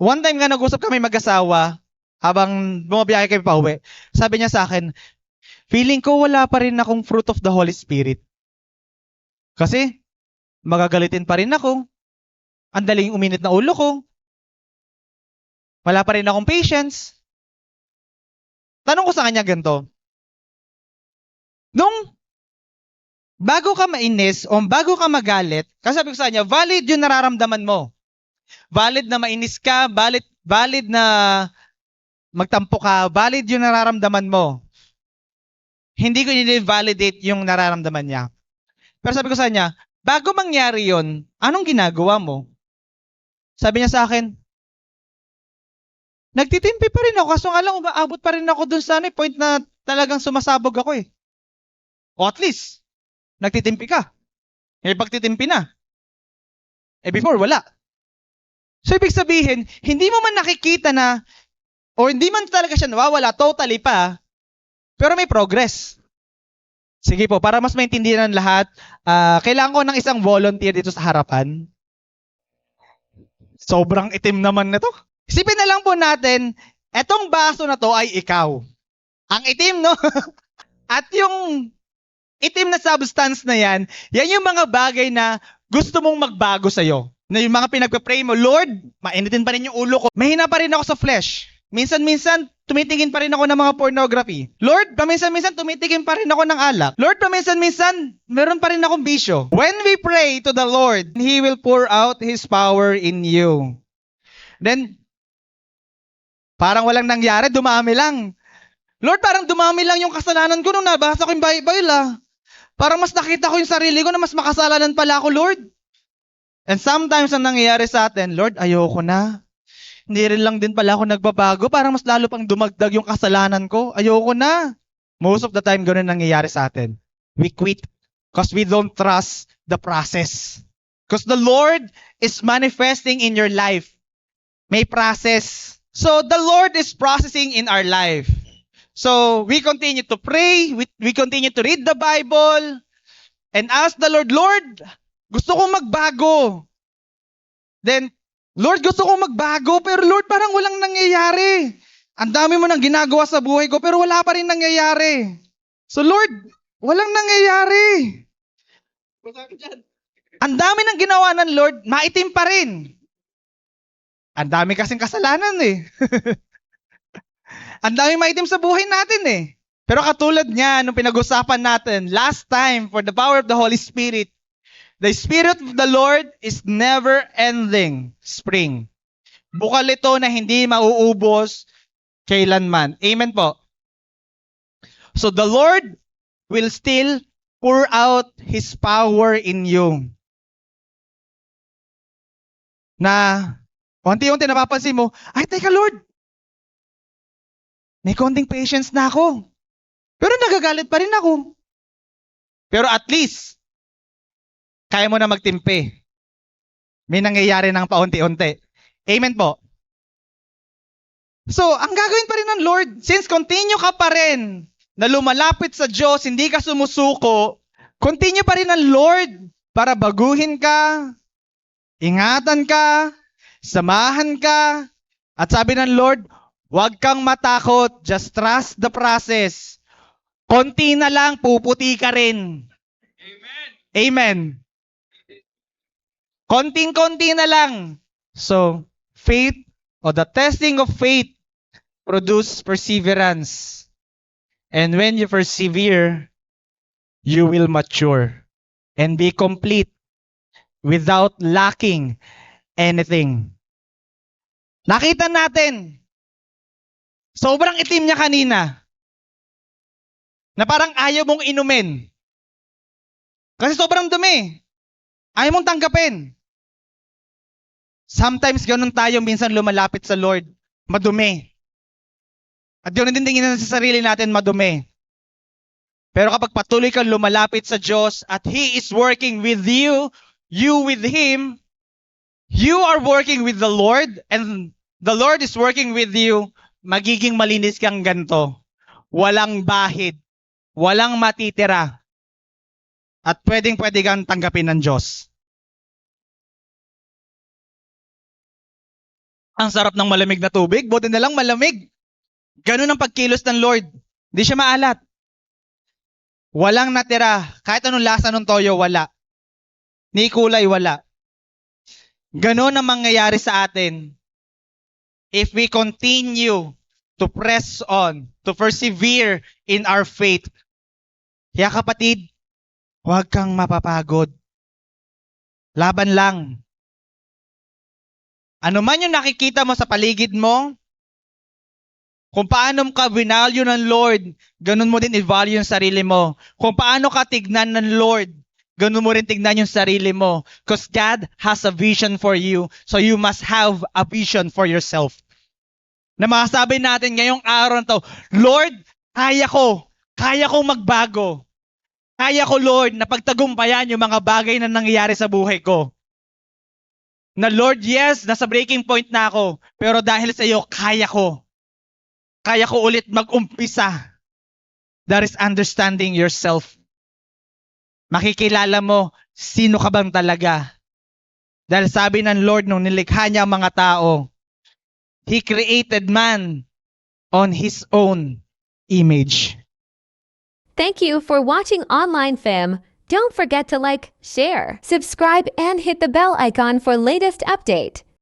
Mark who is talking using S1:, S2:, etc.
S1: One time nga nag-usap kami mag-asawa habang bumabiyahe kami pauwi. Sabi niya sa akin, feeling ko wala pa rin akong fruit of the Holy Spirit. Kasi magagalitin pa rin ako. Ang daling uminit na ulo ko. Wala pa rin akong patience. Tanong ko sa kanya ganito. Nung bago ka mainis o bago ka magalit, kasi sabi ko sa kanya, valid yung nararamdaman mo. Valid na mainis ka, valid na magtampo ka, valid yung nararamdaman mo. Hindi ko i-validate yung nararamdaman niya. Pero sabi ko sa kanya, bago mangyari yon, anong ginagawa mo? Sabi niya sa akin, nagtitimpi pa rin ako, kaso nga lang umaabot pa rin ako dun sa point na talagang sumasabog ako eh. O at least, nagtitimpi ka. May pagtitimpi na. Before, wala. So, ibig sabihin, hindi mo man nakikita na, o hindi man talaga siya nawawala, totally pa, pero may progress. Sige po, para mas maintindihan ng lahat, kailangan ko ng isang volunteer dito sa harapan. Sobrang itim naman na to. Isipin na lang po natin, etong baso na to ay ikaw. Ang itim, no? At yung itim na substance na yan yung mga bagay na gusto mong magbago sa'yo. Na yung mga pinagpe-pray mo, Lord, mainitin pa rin yung ulo ko. Mahina pa rin ako sa flesh. Minsan-minsan, tumitingin pa rin ako ng mga pornography. Lord, paminsan-minsan, tumitingin pa rin ako ng alak. Lord, paminsan-minsan, meron pa rin akong bisyo. When we pray to the Lord, He will pour out His power in you. Then, parang walang nangyari, dumami lang. Lord, parang dumami lang yung kasalanan ko nung nabasa ko yung Bible Parang mas nakita ko yung sarili ko na mas makasalanan pala ako, Lord. And sometimes ang nangyayari sa atin, Lord, ayoko na. Hindi rin lang din pala ako nagbabago. Parang mas lalo pang dumagdag yung kasalanan ko. Ayoko na. Most of the time, ganun nangyayari sa atin. We quit because we don't trust the process. Because the Lord is manifesting in your life. May process. So, the Lord is processing in our life. So, we continue to pray. We continue to read the Bible. And ask the Lord, Lord, gusto kong magbago. Then, Lord, gusto kong magbago, pero Lord, parang walang nangyayari. Ang dami mo nang ginagawa sa buhay ko, pero wala pa rin nangyayari. So, Lord, walang nangyayari. Ang dami nang ginawa ng Lord, maitim pa rin. Ang dami kasing kasalanan Ang dami maitim sa buhay natin Pero katulad niya, nung pinag-usapan natin, last time, for the power of the Holy Spirit, the Spirit of the Lord is never-ending spring. Bukal ito na hindi mauubos kailanman. Amen po. So the Lord will still pour out His power in you. Na, unti-unti napapansin mo, ay teka Lord, may konting patience na ako. Pero nagagalit pa rin ako. Pero at least, kaya mo na magtimpe. May nangyayari ng paunti-unti. Amen po. So, ang gagawin pa rin ng Lord, since continue ka pa rin na lumalapit sa Diyos, hindi ka sumusuko, continue pa rin ng Lord para baguhin ka, ingatan ka, samahan ka, at sabi ng Lord, huwag kang matakot, just trust the process. Konti na lang, puputi ka rin. Amen. Amen. Konting-konti na lang. So, faith or the testing of faith produce perseverance. And when you persevere, you will mature and be complete without lacking anything. Nakita natin, sobrang itim niya kanina, na parang ayaw mong inumin. Kasi sobrang dumi. Ayaw mong tanggapin. Sometimes ganun tayo minsan lumalapit sa Lord, madumi. At yun din tingin sa sarili natin, madumi. Pero kapag patuloy kang lumalapit sa Diyos at He is working with you, you with Him, you are working with the Lord and the Lord is working with you, magiging malinis kang ganito. Walang bahid, walang matitira, at pwedeng kang tanggapin ng Diyos. Ang sarap ng malamig na tubig, buti na lang malamig. Ganun ang pagkilos ng Lord. Hindi siya maalat. Walang natira. Kahit anong lasa ng toyo, wala. Ni kulay, wala. Ganun ang mangyayari sa atin. If we continue to press on, to persevere in our faith. Kaya kapatid, huwag kang mapapagod. Laban lang. Ano man yung nakikita mo sa paligid mo, kung paano ka binalyo ng Lord, ganun mo din i-value yung sarili mo. Kung paano ka tignan ng Lord, ganun mo rin tignan yung sarili mo. Because God has a vision for you, so you must have a vision for yourself. Na masasabi natin ngayong araw na to, Lord, kaya kong magbago. Kaya ko, Lord, na pagtagumpayan yung mga bagay na nangyayari sa buhay ko. Na Lord, yes, nasa breaking point na ako, pero dahil sa iyo, kaya ko. Kaya ko ulit mag-umpisa. That is understanding yourself. Makikilala mo, sino ka bang talaga? Dahil sabi ng Lord nung nilikha niya ang mga tao, He created man on His own image.
S2: Thank you for watching Online Fam. Don't forget to like, share, subscribe, and hit the bell icon for latest update.